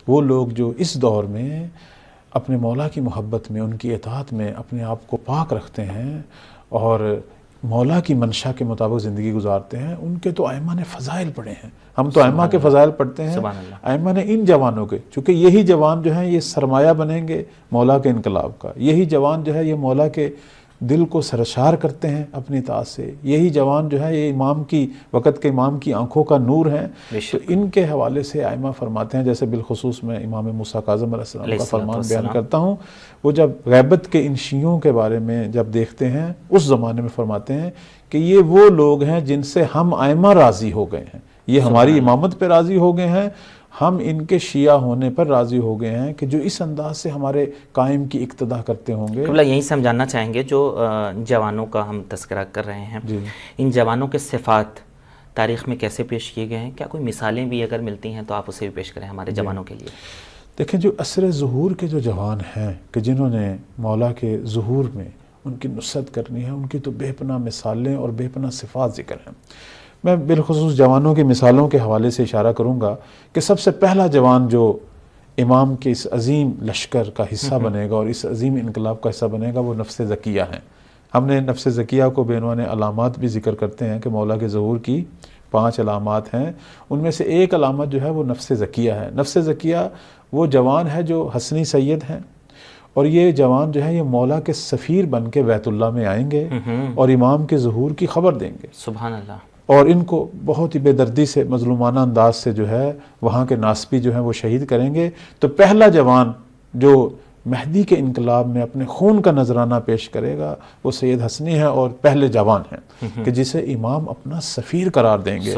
वो लोग जो इस दौर में अपने मौला की मोहब्बत में, उनकी इताअत में अपने आप को पाक रखते हैं और मौला की मंशा के मुताबिक ज़िंदगी गुजारते हैं, उनके तो आइमा ने फ़ज़ाइल पढ़े हैं। हम तो आइमा के फ़ज़ाइल पढ़ते हैं, आइमा ने इन जवानों के, चूँकि यही जवान जो हैं ये सरमाया बनेंगे मौला के इनकलाब का। यही जवान जो है ये मौला के दिल को सरशार करते हैं अपनी इताअत से। यही जवान जो है ये इमाम की, वक़्त के इमाम की आंखों का नूर हैं। तो इनके हवाले से आइमा फरमाते हैं, जैसे बिलखुसूस मैं इमाम मूसा काज़िम अलैहिस्सलाम का फरमान बयान करता हूँ, वो जब गैबत के इन शियों के बारे में जब देखते हैं उस ज़माने में फरमाते हैं कि ये वो लोग हैं जिनसे हम आइमा राज़ी हो गए हैं, ये हमारी इमामत पर राज़ी हो गए हैं, हम इनके शिया होने पर राज़ी हो गए हैं कि जो इस अंदाज से हमारे कायम की इक्तदा करते होंगे। मतलब यही समझाना चाहेंगे जो जवानों का हम तस्करा कर रहे हैं, इन जवानों के सिफ़ात तारीख़ में कैसे पेश किए गए हैं, क्या कोई मिसालें भी अगर मिलती हैं तो आप उसे भी पेश करें हमारे जवानों के लिए। देखें, जो असर ज़ुहूर के जो जवान हैं कि जिन्होंने मौला के ज़ुहूर में उनकी नुसरत करनी है, उनकी तो बेपनाह मिसालें और बेपनाह सिफ़ात ज़िक्र हैं। मैं बिलखुसूस जवानों की मिसालों के हवाले से इशारा करूँगा कि सबसे पहला जवान जो इमाम के इस अज़ीम लश्कर का हिस्सा बनेगा और इस अज़ीम इनकलाब का हिस्सा बनेगा वो नफ्स ज़किया है। हमने नफ्स ज़किया को बेनवाने अलामात भी ज़िक्र करते हैं कि मौला के ज़हूर की 5 अलामात हैं, उनमें से एक अलामत जो है वो नफ्स ज़किया है। नफ्स ज़किया वो जवान है जो हसनी सैयद हैं और ये जवान जो है ये मौला के सफ़ीर बन के बैतुल्लाह में आएंगे और इमाम के ज़हूर की खबर देंगे। सुभान अल्लाह। और इनको बहुत ही बेदर्दी से, मज़लूमाना अंदाज से जो है वहाँ के नास्बी जो हैं वो शहीद करेंगे। तो पहला जवान जो महदी के इनकलाब में अपने खून का नजराना पेश करेगा वो सैयद हसनी है और पहले जवान हैं कि जिसे इमाम अपना सफ़ीर करार देंगे।